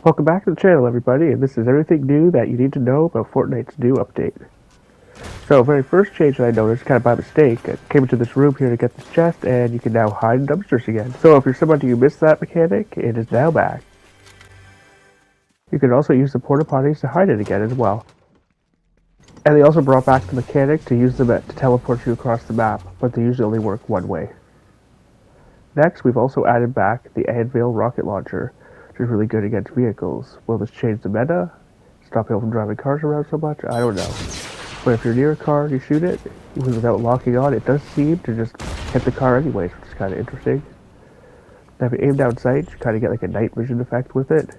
Welcome back to the channel, everybody, and this is everything new that you need to know about Fortnite's new update. So, very first change that I noticed, kind of by mistake, I came into this room here to get this chest, and you can now hide in dumpsters again. So if you're somebody who missed that mechanic, it is now back. You can also use the porta potties to hide it again as well. And they also brought back the mechanic to use them to teleport you across the map, but they usually only work one way. Next, we've also added back the Anvil rocket launcher, which is really good against vehicles. Will this change the meta? Stop people from driving cars around so much? I don't know. But if you're near a car and you shoot it, even without locking on, it does seem to just hit the car anyways, which is kind of interesting. Now if you aim down sight, you kind of get like a night vision effect with it.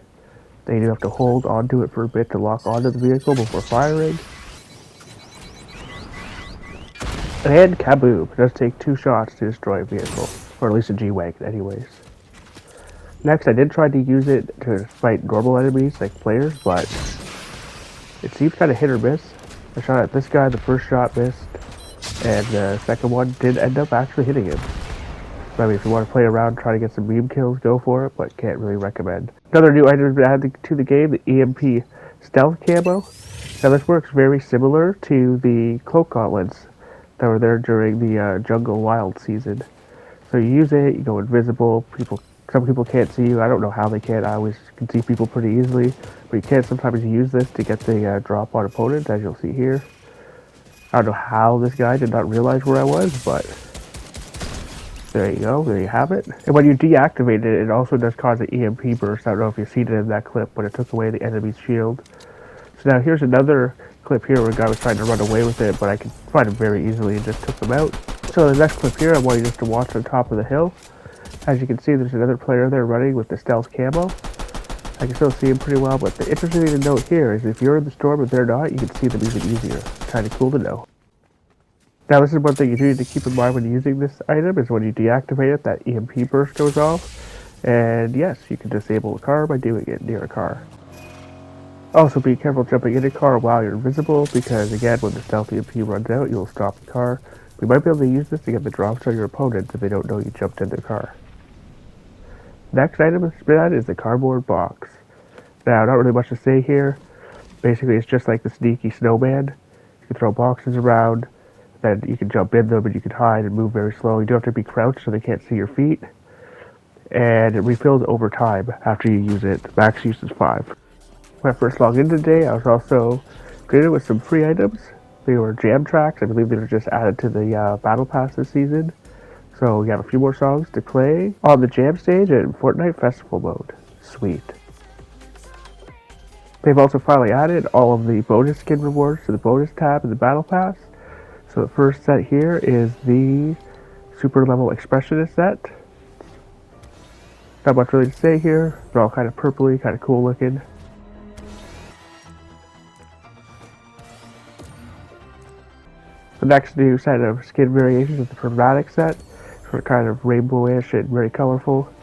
Then you have to hold onto it for a bit to lock onto the vehicle before firing. And kaboom! It does take 2 shots to destroy a vehicle. Or at least a G-Wagon anyways. Next, I did try to use it to fight normal enemies like players, but it seems kind of hit or miss. I shot at this guy, the first shot missed, and the second one did end up actually hitting him. So, I mean, if you want to play around, try to get some meme kills, go for it, but can't really recommend. Another new item added to the game, the EMP stealth camo. Now this works very similar to the cloak gauntlets that were there during the Jungle Wild season. So you use it, you go invisible, some people can't see you. I don't know how they can. I always can see people pretty easily. But you can sometimes use this to get the drop on opponents, as you'll see here. I don't know how this guy did not realize where I was, but there you go. There you have it. And when you deactivate it, it also does cause an EMP burst. I don't know if you've seen it in that clip, but it took away the enemy's shield. So now here's another clip here where a guy was trying to run away with it, but I could find him very easily and just took him out. So the next clip here, I want you just to watch on top of the hill. As you can see, there's another player there running with the stealth camo. I can still see him pretty well, but the interesting thing to note here is if you're in the storm and they're not, you can see them even easier. Kind of cool to know. Now, this is one thing you do need to keep in mind when using this item, is when you deactivate it, that EMP burst goes off. And yes, you can disable a car by doing it near a car. Also, be careful jumping in a car while you're invisible, because again, when the stealth EMP runs out, you'll stop the car. You might be able to use this to get the drops on your opponents if they don't know you jumped in their car. Next item is the cardboard box. Now, not really much to say here. Basically, it's just like the sneaky snowman. You can throw boxes around, then you can jump in them and you can hide and move very slow. You don't have to be crouched so they can't see your feet. And it refills over time after you use it. Max use is 5. When I first logged in today, I was also greeted with some free items. They were jam tracks. I believe they were just added to the Battle Pass this season. So we have a few more songs to play on the jam stage in Fortnite Festival mode. Sweet. They've also finally added all of the bonus skin rewards to the bonus tab in the Battle Pass. So the first set here is the Super Level Expressionist set. Not much really to say here. They're all kind of purpley, kind of cool looking. The next new set of skin variations is the Chromatic set. Sort of kind of rainbowish and very colorful.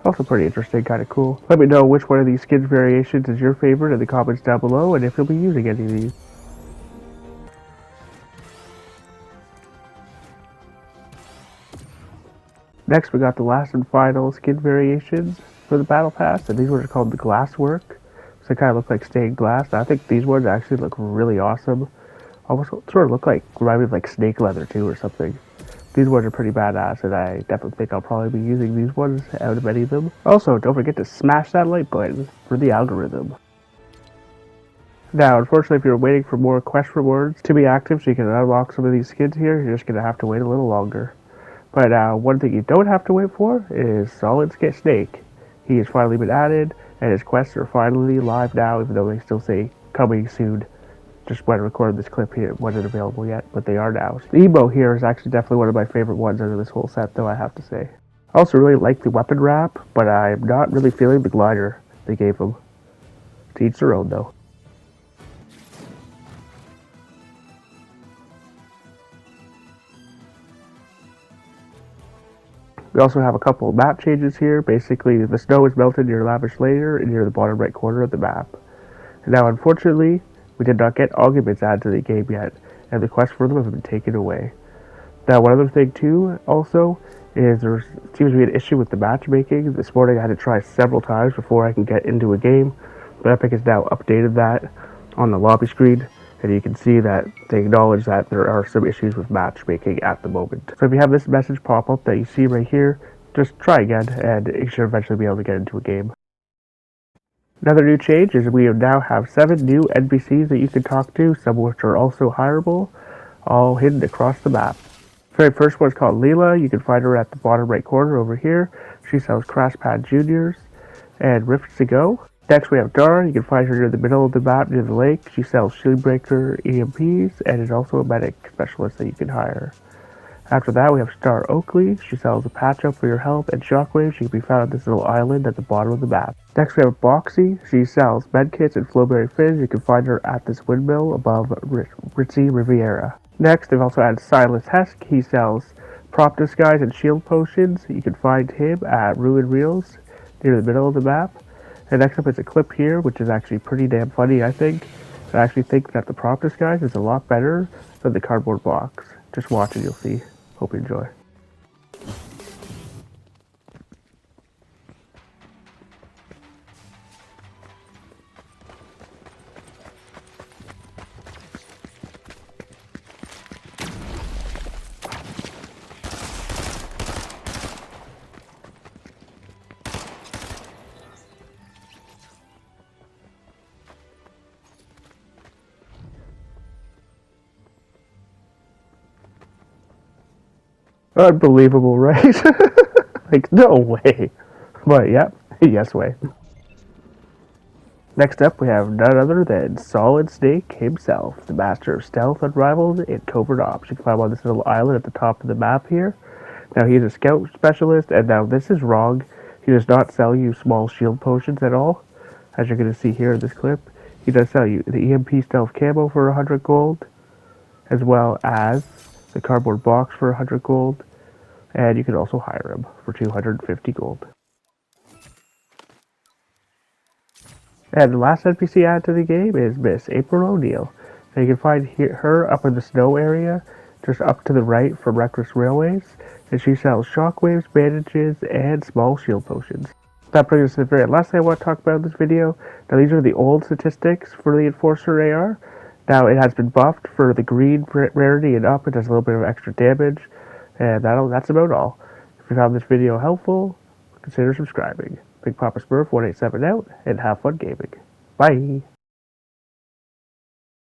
Also pretty interesting, kind of cool. Let me know which one of these skin variations is your favorite in the comments down below, and if you'll be using any of these. Next, we got the last and final skin variations for the Battle Pass, and these ones are called the Glasswork. So they kind of look like stained glass. And I think these ones actually look really awesome. Almost sort of look like, remind me of like snake leather too or something. These ones are pretty badass, and I definitely think I'll probably be using these ones out of any of them. Also, don't forget to smash that like button for the algorithm. Now, unfortunately, if you're waiting for more quest rewards to be active so you can unlock some of these skins here, you're just going to have to wait a little longer. But one thing you don't have to wait for is Solid Snake. He has finally been added, and his quests are finally live now, even though they still say coming soon. Just when I recorded this clip here, it wasn't available yet, but they are now. The emo here is actually definitely one of my favorite ones out of this whole set, though, I have to say. I also really like the weapon wrap, but I'm not really feeling the glider they gave him. To each their own, though. We also have a couple of map changes here. Basically, the snow is melted near Lavish Layer near the bottom right corner of the map. And now, unfortunately, we did not get augments added to the game yet, and the quest for them have been taken away. Now, one other thing too, also, is there seems to be an issue with the matchmaking. This morning I had to try several times before I can get into a game. But Epic has now updated that on the lobby screen, and you can see that they acknowledge that there are some issues with matchmaking at the moment. So if you have this message pop up that you see right here, just try again, and you should eventually be able to get into a game. Another new change is we now have 7 new NPCs that you can talk to, some of which are also hireable, all hidden across the map. The very first one is called Leela. You can find her at the bottom right corner over here. She sells Crash Pad Juniors and Rifts to Go. Next we have Dara. You can find her near the middle of the map near the lake. She sells Shield Breaker EMPs and is also a medic specialist that you can hire. After that, we have Star Oakley. She sells a patch-up for your health and shockwaves. She can be found on this little island at the bottom of the map. Next, we have Boxy. She sells medkits and flowberry fizz. You can find her at this windmill above Ritzy Riviera. Next, they've also added Silas Hesk. He sells prop disguise and shield potions. You can find him at Ruin Reels near the middle of the map. And next up is a clip here, which is actually pretty damn funny, I think. I actually think that the prop disguise is a lot better than the cardboard box. Just watch it, you'll see. Hope you enjoy. Unbelievable, right? Like, no way. But, yeah, yes way. Next up, we have none other than Solid Snake himself, the master of stealth, unrivaled, and covert ops. You can find him on this little island at the top of the map here. Now, he's a scout specialist, and now this is wrong. He does not sell you small shield potions at all, as you're going to see here in this clip. He does sell you the EMP stealth camo for 100 gold, as well as the cardboard box for 100 gold, and you can also hire him for 250 gold. And the last NPC added to the game is Miss April O'Neil. Now you can find her up in the snow area, just up to the right from Reckless Railways, and she sells shockwaves, bandages, and small shield potions. That brings us to the very last thing I want to talk about in this video. Now these are the old statistics for the Enforcer AR. Now it has been buffed for the green rarity and up. It does a little bit of extra damage. And that's about all. If you found this video helpful, consider subscribing. Big Papa Smurf 187 out, and have fun gaming. Bye!